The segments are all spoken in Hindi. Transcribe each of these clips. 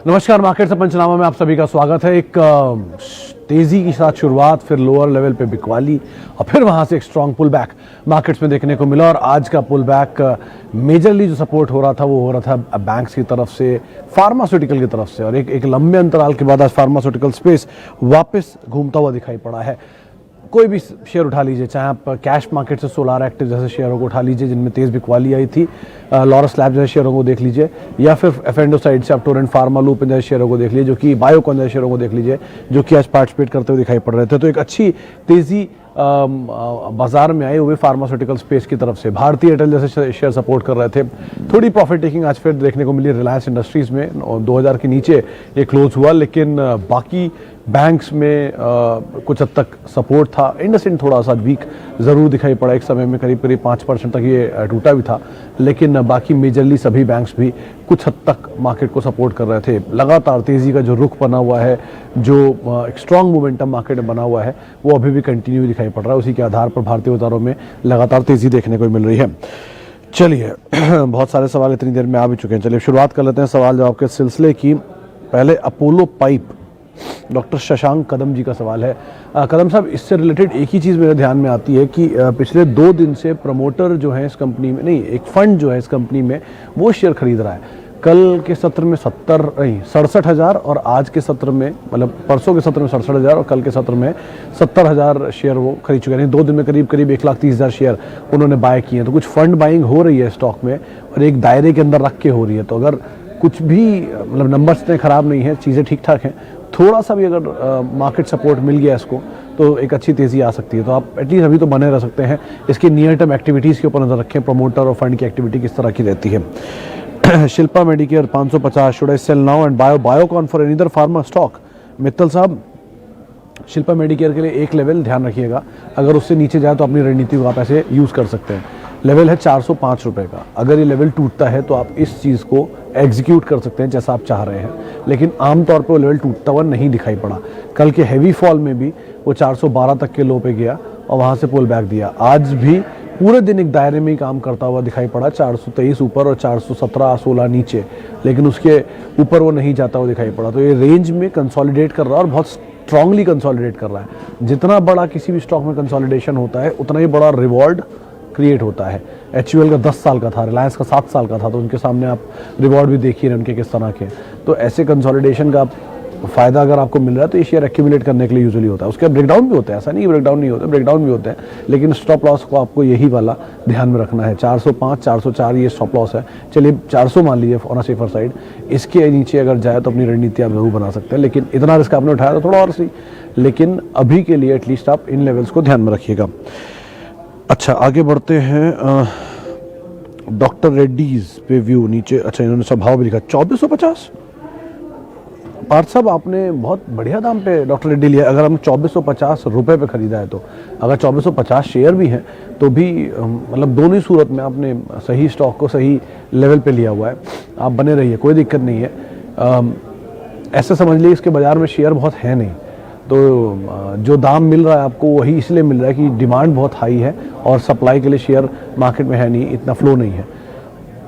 नमस्कार, मार्केट से पंचनामा में आप सभी का स्वागत है। एक तेजी के साथ शुरुआत, फिर लोअर लेवल पे बिकवाली और फिर वहां से एक स्ट्रांग पुल बैक मार्केट्स में देखने को मिला। और आज का पुल बैक मेजरली जो सपोर्ट हो रहा था वो हो रहा था बैंक्स की तरफ से, फार्मास्यूटिकल की तरफ से, और एक लंबे अंतराल के बाद आज फार्मास्यूटिकल स्पेस वापस घूमता हुआ दिखाई पड़ा है। कोई भी शेयर उठा लीजिए, चाहे आप कैश मार्केट से सोलार एक्टिव जैसे शेयरों को उठा लीजिए जिनमें तेज बिकवाली आई थी, लॉरस लैब जैसे शेयरों को देख लीजिए, या फिर एफेंडो साइड से आप टोरेंट फार्मा लूप जैसे शेयरों को देख लीजिए, जो कि बायोकॉन जैसे शेयरों को देख लीजिए, जो कि आज पार्टिसिपेट करते हुए दिखाई पड़ रहे थे। तो एक अच्छी तेजी बाजार में आए हुए फार्मास्यूटिकल स्पेस की तरफ से। भारतीय एयरटेल जैसे शेयर सपोर्ट कर रहे थे। थोड़ी प्रॉफिट टेकिंग आज फिर देखने को मिली रिलायंस इंडस्ट्रीज में, 2000 के नीचे ये क्लोज हुआ, लेकिन बाकी बैंक्स में कुछ हद तक सपोर्ट था। इंडसइंड थोड़ा सा वीक ज़रूर दिखाई पड़ा, एक समय में करीब 5% तक ये टूटा भी था, लेकिन बाकी मेजरली सभी बैंक्स भी कुछ हद तक मार्केट को सपोर्ट कर रहे थे। लगातार तेज़ी का जो रुख बना हुआ है, जो एक स्ट्रॉन्ग मोमेंटम मार्केट में बना हुआ है, वो अभी भी कंटिन्यू दिखाई पड़ रहा है। उसी के आधार पर भारतीय बाजारों में लगातार तेज़ी देखने को मिल रही है। चलिए बहुत सारे सवाल इतनी देर में आ भी चुके हैं, चलिए शुरुआत कर लेते हैं सवाल जवाब के सिलसिले की। पहले अपोलो पाइप, डॉक्टर शशांक कदम जी का सवाल है। कदम साहब, इससे रिलेटेड एक ही चीज़ मेरे ध्यान में आती है कि पिछले 2 दिन से प्रमोटर जो है इस कंपनी में, नहीं, एक फंड जो है इस कंपनी में, वो शेयर खरीद रहा है। कल के सत्र में 67,000 और आज के सत्र में, मतलब परसों के सत्र में 67,000 और कल के सत्र में 70,000 शेयर वो खरीद चुके हैं। 2 दिन में करीब 1,30,000 शेयर उन्होंने बाय किए हैं। तो कुछ फंड बाइंग हो रही है स्टॉक में और एक दायरे के अंदर रख के हो रही है। तो अगर कुछ भी, मतलब नंबर्स इतने ख़राब नहीं है, चीज़ें ठीक ठाक हैं, थोड़ा सा भी अगर मार्केट सपोर्ट मिल गया इसको तो एक अच्छी तेज़ी आ सकती है। तो आप एटलीस्ट अभी तो बने रह सकते हैं। इसकी नियर टर्म एक्टिविटीज़ के ऊपर नज़र रखें, प्रमोटर और फंड की एक्टिविटी किस तरह की रहती है। Shilpa Medicare 550, should I sell now and Biocon for another pharma stock? Mittal साहब, शिल्पा मेडिकेयर के लिए एक लेवल ध्यान रखिएगा, अगर उससे नीचे जाए तो अपनी रणनीति को आप ऐसे यूज़ कर सकते हैं। लेवल है 405 रुपये का। अगर ये लेवल टूटता है तो आप इस चीज़ को एग्जीक्यूट कर सकते हैं जैसा आप चाह रहे हैं, लेकिन आमतौर पर वो लेवल टूटता हुआ नहीं दिखाई पड़ा। कल के हैवी फॉल में भी वो 412 तक के लो पे गया और वहाँ से पुल बैक दिया। आज भी पूरे दिन एक दायरे में ही काम करता हुआ दिखाई पड़ा, 423 ऊपर और 417-16 नीचे, लेकिन उसके ऊपर वो नहीं जाता हुआ दिखाई पड़ा। तो ये रेंज में कंसोलिडेट कर रहा है और बहुत स्ट्रांगली कंसोलिडेट कर रहा है। जितना बड़ा किसी भी स्टॉक में कंसोलिडेशन होता है उतना ही बड़ा रिवॉर्ड क्रिएट होता है। HUL का 10 साल का था, रिलायंस का 7 साल का था, तो उनके सामने आप रिवॉर्ड भी देखिए उनके किस तरह के। तो ऐसे कंसोलिडेशन का फ़ायदा अगर आपको मिल रहा है तो ये शेयर एक्यूमुलेट करने के लिए यूजुअली होता है। उसके ब्रेकडाउन भी होता है, ऐसा नहीं ब्रेकडाउन नहीं होता, ब्रेकडाउन भी होते हैं, लेकिन स्टॉप लॉस को आपको यही वाला ध्यान में रखना है। 405 404 ये स्टॉप लॉस है। चलिए 400 मान लीजिए ऑन अ सेफर साइड। इसके नीचे अगर जाए तो अपनी रणनीति आप जरूर बना सकते हैं, लेकिन इतना रिस्क आपने उठाया तो थोड़ा और सही, लेकिन अभी के लिए एटलीस्ट आप इन लेवल्स को ध्यान में रखिएगा। अच्छा, आगे बढ़ते हैं। डॉक्टर रेड्डीज पे व्यू नीचे, अच्छा इन्होंने सब भाव भी लिखा 2450। पार्थ साहब, आपने बहुत बढ़िया दाम पे डॉक्टर रेड्डी लिया। अगर हम 2450 रुपये पे खरीदा है तो, अगर 2450 शेयर भी हैं तो भी, मतलब दोनों ही सूरत में आपने सही स्टॉक को सही लेवल पे लिया हुआ है। आप बने रहिए, कोई दिक्कत नहीं है। ऐसे समझ लीजिए इसके बाज़ार में शेयर बहुत है नहीं, तो जो दाम मिल रहा है आपको वही इसलिए मिल रहा है कि डिमांड बहुत हाई है और सप्लाई के लिए शेयर मार्केट में है नहीं, इतना फ्लो नहीं है।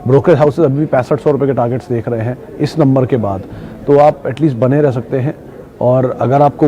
ब्रोकर हाउसेज अभी भी 6500 रुपये के टारगेट्स देख रहे हैं इस नंबर के बाद, तो आप एटलीस्ट बने रह सकते हैं। और अगर आपको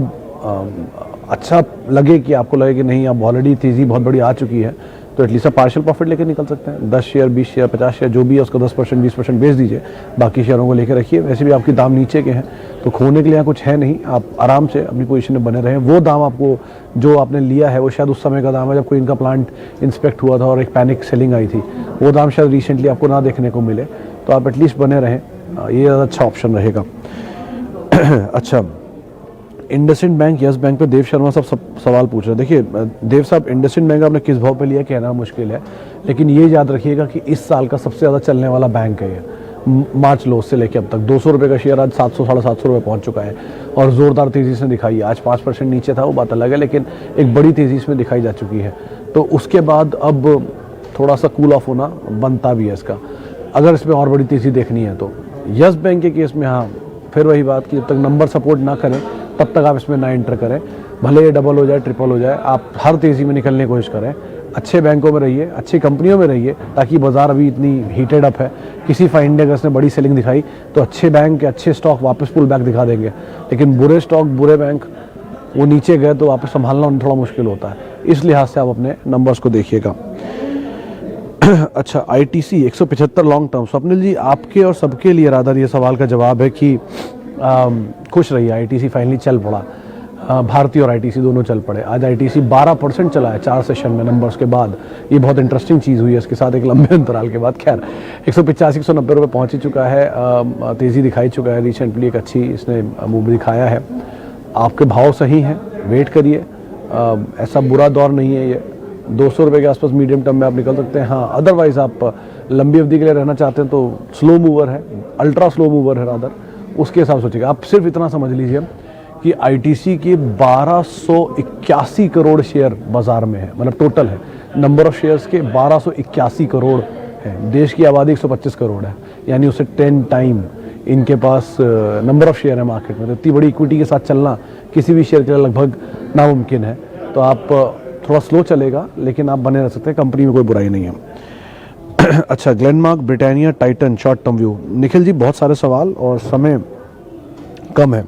अच्छा लगे कि आपको लगे कि नहीं, अब ऑलरेडी तेज़ी बहुत बड़ी आ चुकी है, तो एटलीस्ट आप पार्शियल प्रॉफिट लेकर निकल सकते हैं। 10 शेयर 20 शेयर 50 शेयर जो भी है उसका 10% 20% बेच दीजिए, बाकी शेयरों को लेकर रखिए। वैसे भी आपकी दाम नीचे के हैं तो खोने के लिए यहाँ कुछ है नहीं, आप आराम से अपनी पोजीशन में बने रहें। वो दाम आपको जो आपने लिया है वो शायद उस समय का दाम है जब कोई इनका प्लांट इंस्पेक्ट हुआ था और एक पैनिक सेलिंग आई थी, वो दाम शायद रिसेंटली आपको ना देखने को मिले, तो आप एटलीस्ट बने रहें, ये ज़्यादा अच्छा ऑप्शन रहेगा। अच्छा, इंडसइंड बैंक, यस बैंक पे देव शर्मा सब सवाल पूछ रहे हैं। देखिए देव साहब, इंडसइंड बैंक आपने किस भाव पे लिया कहना मुश्किल है, लेकिन ये याद रखिएगा कि इस साल का सबसे ज़्यादा चलने वाला बैंक है ये। मार्च लो से लेकर अब तक 200 रुपये का शेयर आज 700-750 रुपये पहुँच चुका है और ज़ोरदार तेज़ी से दिखाई है। आज 5% नीचे था, वो बात अलग है, लेकिन एक बड़ी तेज़ी इसमें दिखाई जा चुकी है। तो उसके बाद अब थोड़ा सा कूल ऑफ होना बनता भी है इसका, अगर इसमें और बड़ी तेज़ी देखनी है तो। यस बैंक के केस में हाँ, फिर वही बात कि जब तक नंबर सपोर्ट ना करें तब तक आप इसमें ना एंटर करें। भले ये डबल हो जाए, ट्रिपल हो जाए, आप हर तेज़ी में निकलने की कोशिश करें। अच्छे बैंकों में रहिए, अच्छी कंपनियों में रहिए, ताकि बाजार अभी इतनी हीटेड अप है। किसी फाइंड ने अगर बड़ी सेलिंग दिखाई तो अच्छे बैंक के अच्छे स्टॉक वापस पुल बैक दिखा देंगे, लेकिन बुरे स्टॉक, बुरे बैंक वो नीचे गए तो वापस संभालना थोड़ा मुश्किल होता है। इस लिहाज से आप अपने नंबर्स को देखिएगा। अच्छा, आईटीसी 175 लॉन्ग टर्म। स्वप्निल जी, आपके और सबके लिए रादर ये सवाल का जवाब है कि खुश रहिए, आईटीसी फाइनली चल पड़ा। भारती और आईटीसी दोनों चल पड़े। आज आईटीसी 12% चला है 4 सेशन में नंबर्स के बाद। ये बहुत इंटरेस्टिंग चीज़ हुई है, इसके साथ एक लंबे अंतराल के बाद। खैर 185-190 रुपये पहुँच ही चुका है, तेज़ी दिखाई चुका है। रिसेंटली एक अच्छी इसने मूव दिखाया है। आपके भाव सही हैं, वेट करिए, ऐसा बुरा दौर नहीं है ये। 200 रुपये के आसपास मीडियम टर्म में आप निकल सकते हैं। हाँ, अदरवाइज़ आप लंबी अवधि के लिए रहना चाहते हैं तो स्लो मूवर है, अल्ट्रा स्लो मूवर है रादर, उसके हिसाब सोचिएगा। आप सिर्फ इतना समझ लीजिए कि आईटीसी के 1281 करोड़ शेयर बाजार में है, मतलब टोटल है नंबर ऑफ शेयर्स के 1281 करोड़ है। देश की आबादी 125 करोड़ है, यानी उससे 10 टाइम इनके पास नंबर ऑफ शेयर है मार्केट में। तो इतनी बड़ी इक्विटी के साथ चलना किसी भी शेयर के लिए लगभग नामुमकिन है। तो आप थोड़ा स्लो चलेगा, लेकिन आप बने रह सकते हैं, कंपनी में कोई बुराई नहीं है। अच्छा, Glenmark, Britannia, Titan, short term view. Nikhil ji, बहुत सारे सवाल और समय कम है।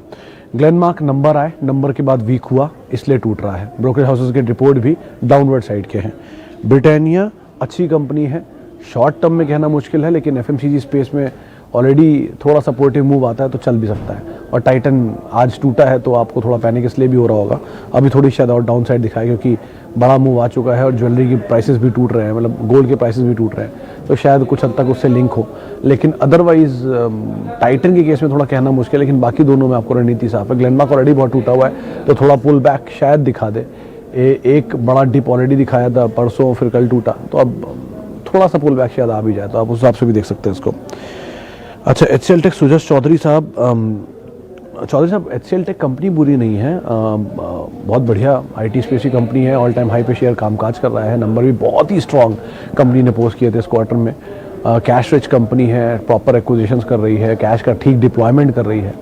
ग्लेनमार्क नंबर आए, नंबर के बाद वीक हुआ, इसलिए टूट रहा है। ब्रोकरेज हाउसेस के रिपोर्ट भी डाउनवर्ड साइड के हैं। ब्रिटानिया अच्छी कंपनी है, शॉर्ट टर्म में कहना मुश्किल है, लेकिन एफएमसीजी स्पेस में ऑलरेडी थोड़ा सपोर्टिव मूव आता है तो चल भी सकता है। और टाइटन आज टूटा है तो आपको थोड़ा पैनिक इसलिए भी हो रहा होगा, अभी थोड़ी शायद और डाउन साइड दिखाए, क्योंकि बड़ा मूव आ चुका है और ज्वेलरी की प्राइसेस भी टूट रहे हैं, मतलब गोल्ड के प्राइसेस भी टूट रहे हैं, तो शायद कुछ हद तक उससे लिंक हो। लेकिन अदरवाइज टाइटन के केस में थोड़ा कहना मुश्किल है, लेकिन बाकी दोनों में आपको रणनीति साफ है। ग्लेनमार्क ऑलरेडी बहुत टूटा हुआ है, तो थोड़ा पुल बैक शायद दिखा दे। एक बड़ा डिप ऑलरेडी दिखाया था परसों, फिर कल टूटा, तो अब थोड़ा सा पुल बैक शायद आ भी जाए, तो आप उस हिसाब से भी देख सकते हैं इसको। अच्छा, HCL टेक, सुजस चौधरी साहब। HCL टेक कंपनी बुरी नहीं है, बहुत बढ़िया IT स्पेस की कंपनी है। ऑल टाइम हाई पे शेयर कामकाज कर रहा है, नंबर भी बहुत ही स्ट्रॉन्ग कंपनी ने पोस्ट किए थे इस क्वार्टर में। कैश रिच कंपनी है, प्रॉपर एक्विजिशंस कर रही है, कैश का ठीक डिप्लॉयमेंट कर रही है।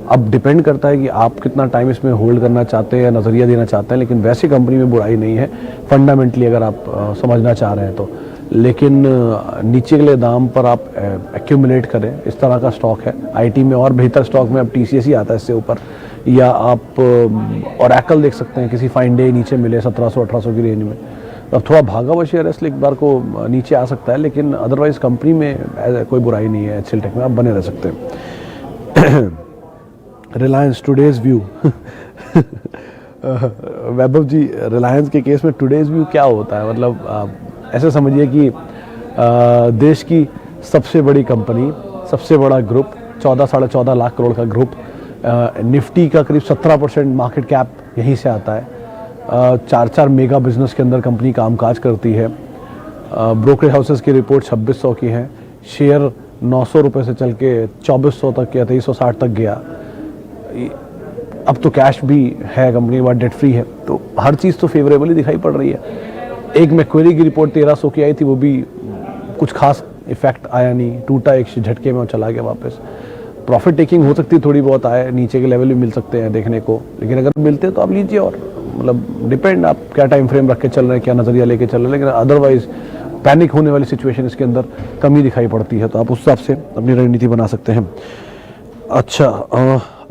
अब डिपेंड करता है कि आप कितना टाइम इसमें होल्ड करना चाहते हैं या नज़रिया देना चाहते हैं, लेकिन वैसे कंपनी में बुराई नहीं है फंडामेंटली, अगर आप समझना चाह रहे हैं तो। लेकिन नीचे के लिए दाम पर आप एक्यूमुलेट करें, इस तरह का स्टॉक है। आईटी में और बेहतर स्टॉक में अब TCS ही आता है इससे ऊपर, या आप ओरेकल देख सकते हैं, किसी फाइन डे नीचे मिले 1700-1800 की रेंज में। अब थोड़ा भागा हुआ शेयर है, इसलिए एक बार को नीचे आ सकता है, लेकिन अदरवाइज कंपनी में कोई बुराई नहीं है। HCL टेक में आप बने रह सकते हैं। Reliance, today's view. Vaibhav ji, Reliance के केस में टुडेज व्यू क्या होता है? मतलब ऐसे समझिए कि देश की सबसे बड़ी कंपनी, सबसे बड़ा ग्रुप, 14-14.5 लाख करोड़ का ग्रुप, निफ्टी का करीब 17% मार्केट कैप यहीं से आता है। 4 मेगा बिजनेस के अंदर कंपनी कामकाज करती है। ब्रोकरेज हाउसेस की रिपोर्ट 2600 की है। शेयर 900 रुपये से चल के 2400 तक या 2360 तक गया। अब तो कैश भी है कंपनी के बाद, डेट फ्री है, तो हर चीज़ तो फेवरेबल ही दिखाई पड़ रही है। एक मैक्वेरी की रिपोर्ट 1300 की आई थी, वो भी कुछ खास इफेक्ट आया नहीं, टूटा एक झटके में और चला गया वापस। प्रॉफिट टेकिंग हो सकती है, थोड़ी बहुत आए, नीचे के लेवल भी मिल सकते हैं देखने को, लेकिन अगर मिलते हैं तो आप लीजिए। और मतलब डिपेंड आप क्या टाइम फ्रेम रख के चल रहे हैं, क्या नज़रिया लेके चल रहे हैं, लेकिन अदरवाइज पैनिक होने वाली सिचुएशन इसके अंदर कमी दिखाई पड़ती है, तो आप उस हिसाब से अपनी रणनीति बना सकते हैं। अच्छा,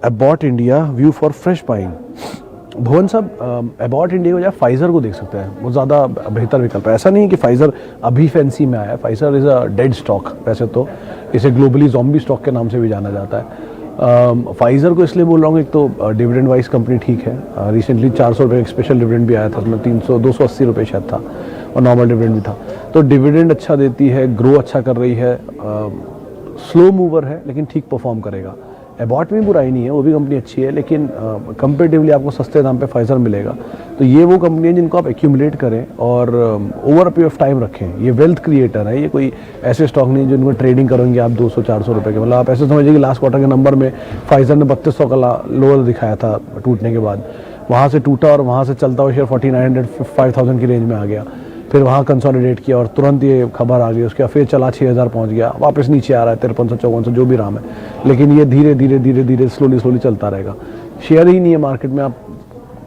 Abbott India, view for fresh buying. Bhuvan साहब, अबॉट इंडिया को या फाइजर को देख सकते हैं, वो ज़्यादा बेहतर विकल्प है। ऐसा नहीं है कि फाइजर अभी फैंसी में आया है, Pfizer is a dead stock. वैसे तो इसे ग्लोबली ज़ॉम्बी स्टॉक के नाम से भी जाना जाता है। फाइजर को इसलिए बोल रहा हूँ, एक तो डिविडेंड वाइज कंपनी ठीक है। रिसेंटली 400 रुपये एक स्पेशल डिविडेंड भी आया था, उसमें 280 रुपये शायद था, और नॉर्मल डिविडेंड भी था। तो डिविडेंड अच्छा देती है, ग्रो अच्छा कर रही है, स्लो मूवर है, लेकिन ठीक परफॉर्म करेगा। एबॉट में बुराई नहीं है, वो भी कंपनी अच्छी है, लेकिन कंपेरेटिवली आपको सस्ते दाम पे फाइजर मिलेगा। तो ये वो कंपनी है जिनको आप एक्यूमुलेट करें और over a period of time रखें। ये वेल्थ क्रिएटर है, ये कोई ऐसे स्टॉक नहीं जिनको ट्रेडिंग करेंगे आप 200-400 रुपये के। मतलब आप ऐसे समझिए कि लास्ट क्वार्टर के नंबर में फाइजर ने 3200 का लोअर दिखाया था टूटने के बाद, वहाँ से टूटा और वहाँ से चलता हुआ शेयर 4900-5000 की रेंज में आ गया। फिर वहाँ कंसोलिडेट किया और तुरंत ये खबर आ गई, उसके बाद फिर चला 6000 पहुँच गया, वापस नीचे आ रहा है 5300-5400 जो भी राम है। लेकिन ये धीरे धीरे धीरे धीरे स्लोली चलता रहेगा। शेयर ही नहीं है मार्केट में, आप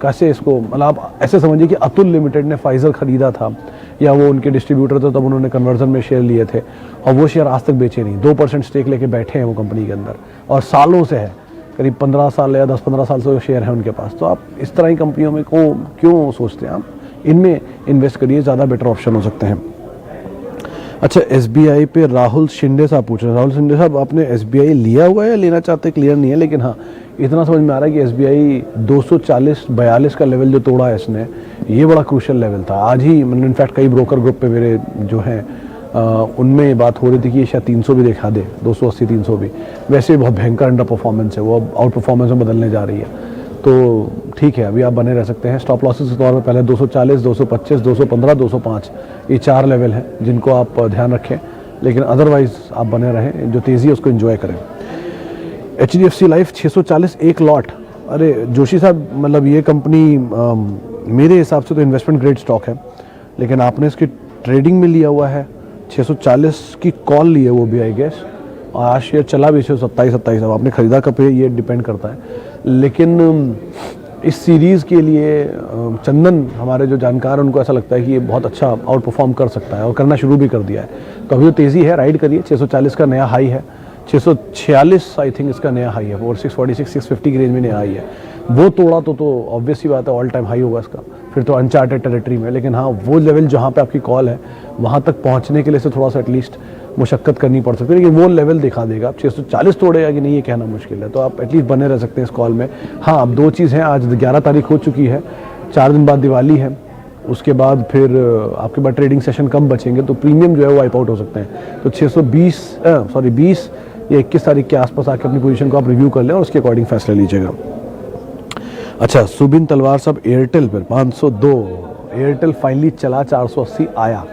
कैसे इसको, मतलब आप ऐसे समझिए कि अतुल लिमिटेड ने फाइजर खरीदा था या वो उनके डिस्ट्रीब्यूटर थे, तब उन्होंने कन्वर्जन में शेयर लिए थे और वो शेयर आज तक बेचे नहीं, 2% स्टेक लेके बैठे हैं वो कंपनी के अंदर और सालों से है, करीब 15 साल या 10-15 साल से वो शेयर है उनके पास। तो आप इस तरह की कंपनियों में को क्यों सोचते हैं, आप इनमें इन्वेस्ट करिए, ज़्यादा बेटर ऑप्शन हो सकते हैं। अच्छा, SBI पे राहुल शिंदे साहब पूछ रहे हैं। राहुल शिंदे साहब, आपने SBI लिया हुआ है या लेना चाहते हैं, क्लियर नहीं है, लेकिन हाँ इतना समझ में आ रहा है कि SBI 240-42 का लेवल जो तोड़ा है इसने, ये बड़ा क्रूशियल लेवल था। आज ही मतलब इनफैक्ट कई ब्रोकर ग्रुप पे मेरे जो हैं उनमें ये बात हो रही थी कि ये शायद 300 भी दिखा दे, 280-300 भी। वैसे बहुत भयंकर अंडर परफॉर्मेंस है, वो अब आउट परफॉर्मेंस में बदलने जा रही है। तो ठीक है, अभी आप बने रह सकते हैं। स्टॉप लॉसेस के तौर पर पहले 240, 225, 215, 205 ये 4 लेवल हैं जिनको आप ध्यान रखें, लेकिन अदरवाइज आप बने रहें, जो तेज़ी है उसको एंजॉय करें। HDFC लाइफ 640 एक लॉट। अरे जोशी साहब, मतलब ये कंपनी मेरे हिसाब से तो इन्वेस्टमेंट ग्रेड स्टॉक है, लेकिन आपने इसकी ट्रेडिंग में लिया हुआ है, 640 की कॉल ली है वो भी आई गेस, और आज शेयर चला भी 127-27। अब आपने खरीदा कब पे ये डिपेंड करता है, लेकिन इस सीरीज़ के लिए चंदन हमारे जो जानकार हैं उनको ऐसा लगता है कि ये बहुत अच्छा आउट परफॉर्म कर सकता है और करना शुरू भी कर दिया है। तो अभी वो तेज़ी है, राइड करिए। 640 का नया हाई है, 646 आई थिंक इसका नया हाई है, और 646-650 की रेंज में नया हाई है। वो तोड़ा तो ऑब्वियस ही बात है ऑल टाइम हाई होगा इसका, फिर तो अनचार्टेड टेरिटरी में। लेकिन हाँ, वो लेवल जहाँ पे आपकी कॉल है वहाँ तक पहुँचने के लिए से थोड़ा सा एटलीस्ट मुशक्कत करनी पड़ सकती है, लेकिन वो लेवल दिखा देगा। आप 640 तोड़ेगा कि नहीं ये कहना मुश्किल है, तो आप एटलीस्ट बने रह सकते हैं इस कॉल में। हाँ, अब 2 चीज़ हैं, आज 11 तारीख हो चुकी है, 4 दिन बाद दिवाली है, उसके बाद फिर आपके बाद ट्रेडिंग सेशन कम बचेंगे, तो प्रीमियम जो है वो वाइप आउट हो सकते हैं। तो 20 या 21 तारीख के आसपास आके अपनी पोजीशन को आप रिव्यू कर लें और उसके अकॉर्डिंग फैसला लीजिएगा। अच्छा, सुबिन तलवार साहब, एयरटेल पर 502, एयरटेल फाइनली चला, 480 आया।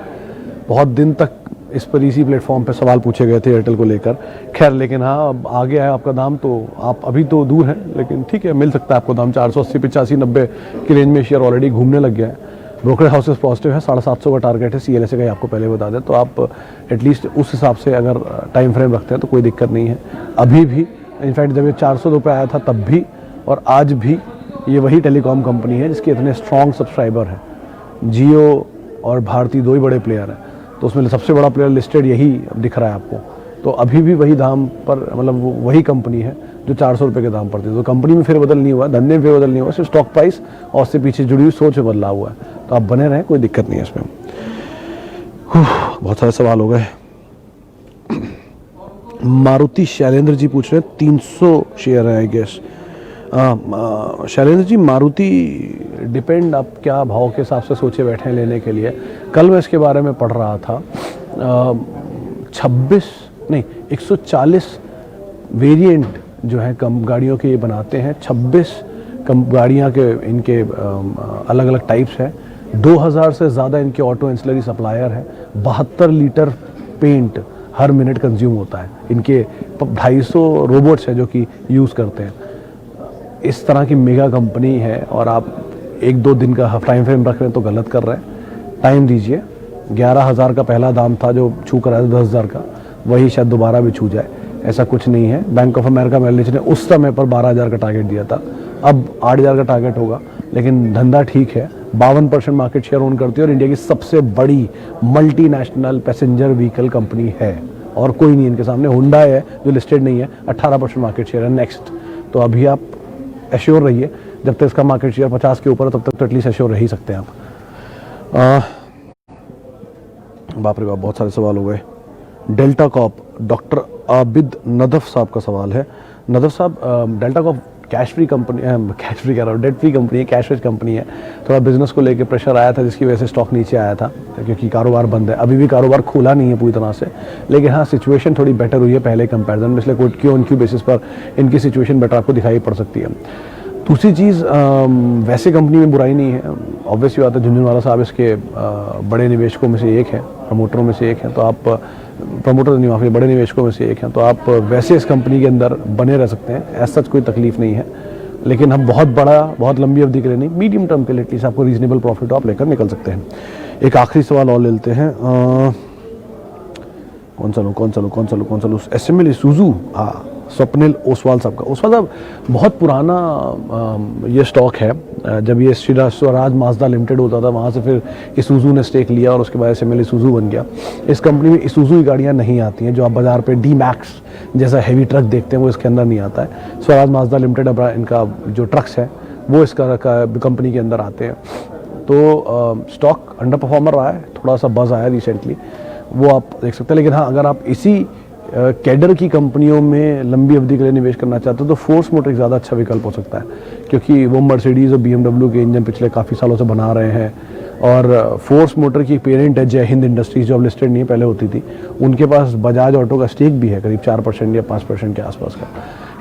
बहुत दिन तक इस पर इसी प्लेटफॉर्म पे सवाल पूछे गए थे एयरटेल को लेकर, खैर लेकिन हाँ अब आ गया है आपका दाम, तो आप अभी तो दूर हैं लेकिन ठीक है, मिल सकता है आपको दाम। 480, 85, 90 की रेंज में शेयर ऑलरेडी घूमने लग गया है। ब्रोकर हाउसेस पॉजिटिव है, 750 का टारगेट है CLSA का, आपको पहले बता दें, तो आप एटलीस्ट उस हिसाब से अगर टाइम फ्रेम रखते हैं तो कोई दिक्कत नहीं है। अभी भी इनफैक्ट जब ये 400 रुपये आया था तब भी और आज भी ये वही टेलीकॉम कंपनी है जिसके इतने स्ट्रॉन्ग सब्सक्राइबर हैं। जियो और भारती 2 ही बड़े प्लेयर हैं, तो उसमें सबसे बड़ा प्लेयर लिस्टेड यही दिख रहा है आपको। तो अभी भी वही दाम पर, मतलब वही कंपनी है जो 400 रुपये के दाम पर थी। तो कंपनी में फेरबदल नहीं हुआ, धंधे में फेरबदल नहीं हुआ, सिर्फ स्टॉक प्राइस और उससे पीछे जुड़ी हुई सोच में बदलाव हुआ है। तो आप बने रहें, कोई दिक्कत नहीं है इसमें। बहुत सारे सवाल हो गए। मारुति शैलेंद्र जी पूछ रहे हैं, 300 शेयर है I guess. Shailendra ji, Maruti depend आप क्या भाव के हिसाब से सोचे बैठे हैं लेने के लिए। कल मैं इसके बारे में पढ़ रहा था, 140 वेरिएंट जो है कम गाड़ियों के ये बनाते हैं, 26 कम गाड़ियाँ के इनके अलग अलग टाइप्स हैं, 2000 से ज़्यादा इनके ऑटो एंसिलरी सप्लायर है, 72 लीटर पेंट हर मिनट कंज्यूम होता है। इनके 250 रोबोट्स हैं जो कि यूज़ करते हैं। इस तरह की मेगा कंपनी है और आप 1-2 दिन का टाइम फ्रेम रख रहे हैं तो गलत कर रहे हैं। टाइम दीजिए। 11,000 का पहला दाम था जो छू कर आया 10,000 का, वही शायद दोबारा भी छू जाए, ऐसा कुछ नहीं है। बैंक ऑफ अमेरिका मैनेजर ने उस समय पर 12,000 का टारगेट दिया था, अब 8,000 का टारगेट होगा, लेकिन धंधा ठीक है। 52% मार्केट शेयर ओन करती है और इंडिया की सबसे बड़ी मल्टीनेशनल पैसेंजर व्हीकल कंपनी है और कोई नहीं इनके सामने। हुंडा है जो लिस्टेड नहीं है, 18% मार्केट शेयर है नेक्स्ट। तो अभी आप एश्योर रहिए, जब तक इसका मार्केट शेयर 50 के ऊपर है तब तक तो एटलीस्ट एश्योर रह ही सकते हैं आप। बाप रे बाप, बहुत सारे सवाल हो गए। Delta Corp, doctor Abid Nadaf साहब का सवाल है। नदफ साहब, Delta Corp cash free company, cash free कह रहा हूँ, डेट फ्री कंपनी है, कैश रिच कंपनी है। थोड़ा बिजनेस को लेकर प्रेशर आया था जिसकी वजह से स्टॉक नीचे आया था, क्योंकि कारोबार बंद है। अभी भी कारोबार खुला नहीं है पूरी तरह से, लेकिन हाँ सिचुएशन थोड़ी बेटर हुई है पहले कंपैरिजन में, इसलिए क्यों बेसिस पर इनकी सिचुएशन बेटर आपको दिखाई पड़ सकती है। दूसरी चीज़, वैसे कंपनी में बुराई नहीं है, ऑब्वियसली बात है। झुंझुनवाला साहब इसके बड़े निवेशकों में से एक है, प्रमोटरों में से एक है, तो आप प्रमोटर नहीं, वहाँ बड़े निवेशकों में से एक हैं, तो आप वैसे इस कंपनी के अंदर बने रह सकते हैं, ऐसा कोई तकलीफ नहीं है। लेकिन हम बहुत बड़ा, बहुत लंबी अवधि के लिए नहीं, मीडियम टर्म के लिए एटलीस्ट आपको रीजनेबल प्रॉफिट आप लेकर निकल सकते हैं। एक आखिरी सवाल और लेते हैं, कौन सा लो SML सुजू, हाँ, स्वप्निल ओसवाल साहब का। ओसवाल साहब बहुत पुराना ये स्टॉक है, जब ये स्वराज माजदा लिमिटेड होता था वहाँ से फिर इसूजू ने स्टेक लिया और उसके बाद से मेरे इसूजू बन गया। इस कंपनी में इसूजू की गाड़ियाँ नहीं आती हैं, जो आप बाज़ार पे डी मैक्स जैसा हैवी ट्रक देखते हैं वो इसके अंदर नहीं आता है। स्वराज माजदा लिमिटेड अब इनका जो ट्रक्स है वो इसका कंपनी के अंदर आते हैं। तो स्टॉक अंडर परफॉर्मर रहा है, थोड़ा सा बज़ आया रिसेंटली, वो आप देख सकते हैं। लेकिन हाँ, अगर आप इसी कैडर की कंपनियों में लंबी अवधि के लिए निवेश करना चाहते हो तो फोर्स मोटर एक ज़्यादा अच्छा विकल्प हो सकता है, क्योंकि वो मर्सिडीज़ और BMW के इंजन पिछले काफ़ी सालों से बना रहे हैं। और फोर्स मोटर की पेरेंट है जय हिंद इंडस्ट्रीज, जो अब लिस्टेड नहीं पहले होती थी, उनके पास बजाज ऑटो का स्टेक भी है करीब 4% या 5% के आसपास का।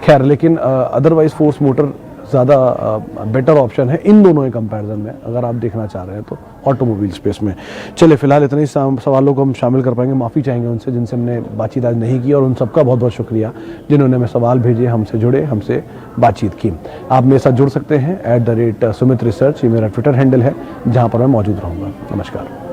खैर, लेकिन अदरवाइज फोर्स मोटर ज़्यादा बेटर ऑप्शन है इन दोनों के कंपैरिजन में, अगर आप देखना चाह रहे हैं तो ऑटोमोबाइल स्पेस में। चलिए, फिलहाल इतने ही सवालों को हम शामिल कर पाएंगे। माफ़ी चाहेंगे उनसे जिनसे हमने बातचीत आज नहीं की, और उन सबका बहुत बहुत शुक्रिया जिन्होंने हमें सवाल भेजे, हमसे जुड़े, हमसे बातचीत की। आप मेरे साथ जुड़ सकते हैं @सुमित रिसर्च, ये मेरा ट्विटर हैंडल है जहाँ पर मैं मौजूद रहूँगा। नमस्कार।